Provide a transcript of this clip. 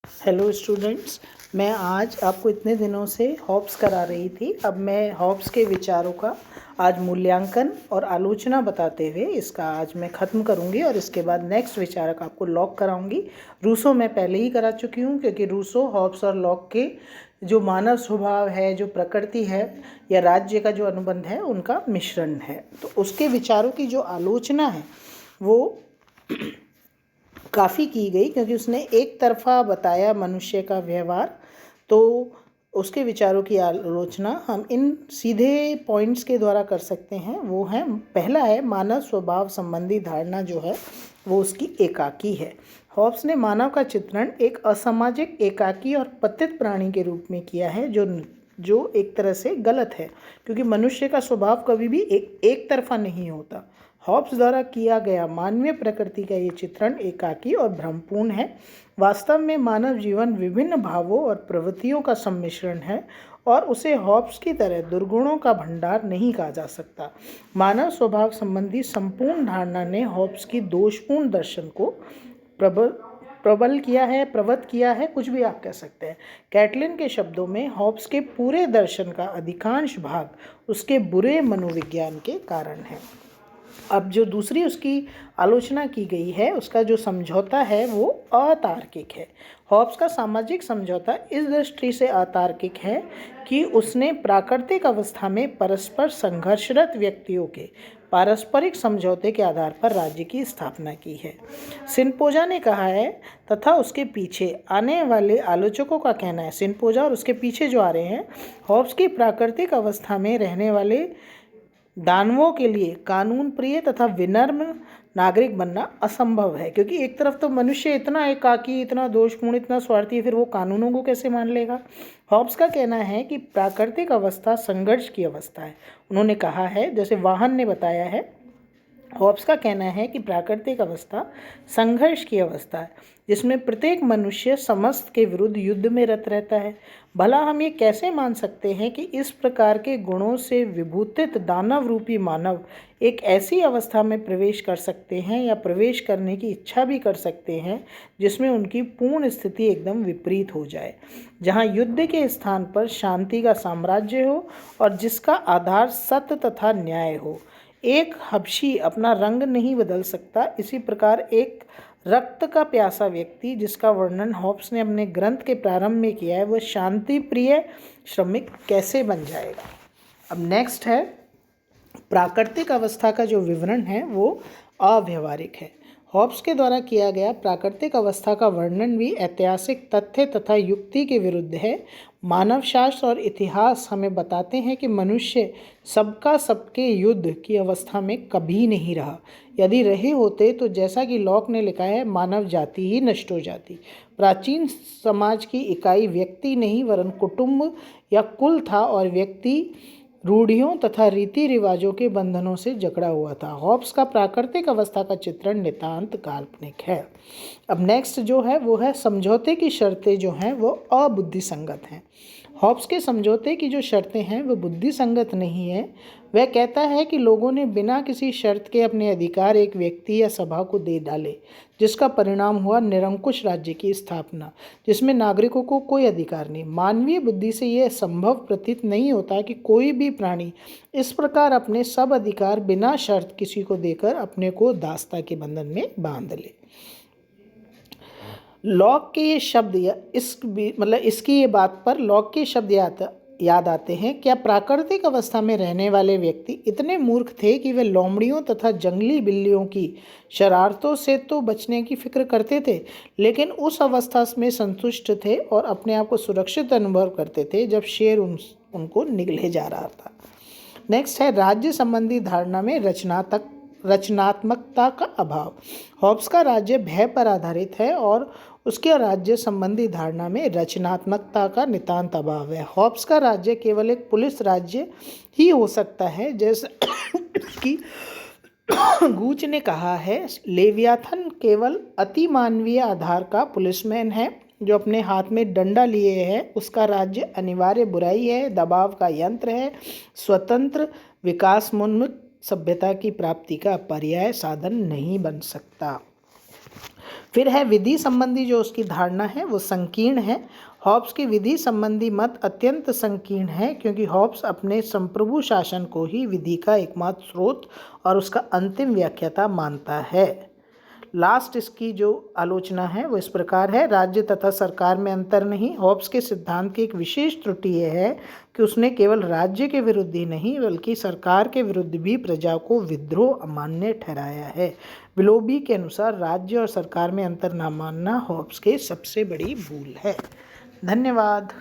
Hello students, मैं आज आपको इतने दिनों से हॉब्स करा रही थी। अब मैं हॉब्स के विचारों का आज मूल्यांकन और आलोचना बताते हुए इसका आज मैं ख़त्म करूंगी और इसके बाद नेक्स्ट विचारक आपको लॉक कराऊंगी। रूसो मैं पहले ही करा चुकी हूं क्योंकि रूसो हॉब्स और लॉक के जो मानव स्वभाव है, जो प्रकृति है या राज्य का जो अनुबंध है, उनका मिश्रण है। तो उसके विचारों की जो आलोचना है वो काफ़ी की गई क्योंकि उसने एक तरफा बताया मनुष्य का व्यवहार। तो उसके विचारों की आलोचना हम इन सीधे पॉइंट्स के द्वारा कर सकते हैं। वो है, पहला है मानव स्वभाव संबंधी धारणा जो है वो उसकी एकाकी है। हॉब्स ने मानव का चित्रण एक असामाजिक, एकाकी और पतित प्राणी के रूप में किया है, जो एक तरह से गलत है क्योंकि मनुष्य का स्वभाव कभी भी एक तरफा नहीं होता। हॉब्स द्वारा किया गया मानवीय प्रकृति का ये चित्रण एकाकी और भ्रमपूर्ण है। वास्तव में मानव जीवन विभिन्न भावों और प्रवृत्तियों का सम्मिश्रण है और उसे हॉब्स की तरह दुर्गुणों का भंडार नहीं कहा जा सकता। मानव स्वभाव संबंधी संपूर्ण धारणा ने हॉब्स की दोषपूर्ण दर्शन को प्रबल किया है, कुछ भी आप कह सकते हैं। कैटलिन के शब्दों में हॉब्स के पूरे दर्शन का अधिकांश भाग उसके बुरे मनोविज्ञान के कारण है। अब जो दूसरी उसकी आलोचना की गई है, उसका जो समझौता है वो अतार्किक है। हॉब्स का सामाजिक समझौता इस दृष्टि से अतार्किक है कि उसने प्राकृतिक अवस्था में परस्पर संघर्षरत व्यक्तियों के पारस्परिक समझौते के आधार पर राज्य की स्थापना की है। सिनपोजा ने कहा है तथा उसके पीछे आने वाले आलोचकों का कहना है, सिनपोजा और उसके पीछे जो आ रहे हैं, हॉब्स की प्राकृतिक अवस्था में रहने वाले दानवों के लिए कानून प्रिय तथा विनम्र नागरिक बनना असंभव है क्योंकि एक तरफ तो मनुष्य इतना एकाकी, इतना दोषपूर्ण, इतना स्वार्थी है, फिर वो कानूनों को कैसे मान लेगा। हॉब्स का कहना है कि प्राकृतिक अवस्था संघर्ष की अवस्था है। उन्होंने कहा है, जैसे वाहन ने बताया है, हॉब्स का कहना है कि प्राकृतिक अवस्था संघर्ष की अवस्था है जिसमें प्रत्येक मनुष्य समस्त के विरुद्ध युद्ध में रत रहता है। भला हम ये कैसे मान सकते हैं कि इस प्रकार के गुणों से विभूतित दानव रूपी मानव एक ऐसी अवस्था में प्रवेश कर सकते हैं या प्रवेश करने की इच्छा भी कर सकते हैं जिसमें उनकी पूर्ण स्थिति एकदम विपरीत हो जाए, जहाँ युद्ध के स्थान पर शांति का साम्राज्य हो और जिसका आधार सत्य तथा न्याय हो। एक हबशी अपना रंग नहीं बदल सकता, इसी प्रकार एक रक्त का प्यासा व्यक्ति, जिसका वर्णन हॉब्स ने अपने ग्रंथ के प्रारंभ में किया है, वह शांति प्रिय श्रमिक कैसे बन जाएगा। अब नेक्स्ट है, प्राकृतिक अवस्था का जो विवरण है वो अव्यवहारिक है। हॉब्स के द्वारा किया गया प्राकृतिक अवस्था का वर्णन भी ऐतिहासिक तथ्य तथा युक्ति के विरुद्ध है। मानव शास्त्र और इतिहास हमें बताते हैं कि मनुष्य सबका सबके युद्ध की अवस्था में कभी नहीं रहा। यदि रहे होते तो जैसा कि लॉक ने लिखा है, मानव जाति ही नष्ट हो जाती। प्राचीन समाज की इकाई व्यक्ति नहीं वरन कुटुंब या कुल था और व्यक्ति रूढ़ियों तथा रीति रिवाजों के बंधनों से जकड़ा हुआ था। हॉब्स का प्राकृतिक अवस्था का चित्रण नितांत काल्पनिक है। अब नेक्स्ट जो है वो है, समझौते की शर्तें जो हैं वो अबुद्धिसंगत हैं। हॉब्स के समझौते की जो शर्तें हैं वो बुद्धिसंगत नहीं है। वह कहता है कि लोगों ने बिना किसी शर्त के अपने अधिकार एक व्यक्ति या सभा को दे डाले, जिसका परिणाम हुआ निरंकुश राज्य की स्थापना, जिसमें नागरिकों को कोई अधिकार नहीं। मानवीय बुद्धि से यह संभव प्रतीत नहीं होता कि कोई भी प्राणी इस प्रकार अपने सब अधिकार बिना शर्त किसी को देकर अपने को दासता के बंधन में बांध ले। लॉक के ये शब्द इसकी ये बात पर लॉक के शब्द याद आते हैं। क्या प्राकृतिक अवस्था में रहने वाले व्यक्ति इतने मूर्ख थे कि वे लोमड़ियों तथा जंगली बिल्लियों की शरारतों से तो बचने की फिक्र करते थे, लेकिन उस अवस्था में संतुष्ट थे और अपने आप को सुरक्षित अनुभव करते थे जब शेर उनको निगले जा रहा था। नेक्स्ट है, राज्य संबंधी धारणा में रचनात्मकता का अभाव। हॉब्स का राज्य भय पर आधारित है और उसके राज्य संबंधी धारणा में रचनात्मकता का नितांत अभाव है। हॉब्स का राज्य केवल एक पुलिस राज्य ही हो सकता है, जैसा कि गूच ने कहा है, लेवियाथन केवल अतिमानवीय आधार का पुलिसमैन है जो अपने हाथ में डंडा लिए है। उसका राज्य अनिवार्य बुराई है, दबाव का यंत्र है, स्वतंत्र विकासोन्मुख सभ्यता की प्राप्ति का पर्याय साधन नहीं बन सकता। फिर है विधि संबंधी जो उसकी धारणा है वो संकीर्ण है। हॉब्स की विधि संबंधी मत अत्यंत संकीर्ण है, क्योंकि हॉब्स अपने संप्रभु शासन को ही विधि का एकमात्र स्रोत और उसका अंतिम व्याख्याता मानता है। लास्ट इसकी जो आलोचना है वो इस प्रकार है, राज्य तथा सरकार में अंतर नहीं। हॉब्स के सिद्धांत की एक विशेष त्रुटि यह है कि उसने केवल राज्य के विरुद्ध ही नहीं बल्कि सरकार के विरुद्ध भी प्रजा को विद्रोह अमान्य ठहराया है। विलोबी के अनुसार राज्य और सरकार में अंतर न मानना हॉब्स के सबसे बड़ी भूल है। धन्यवाद।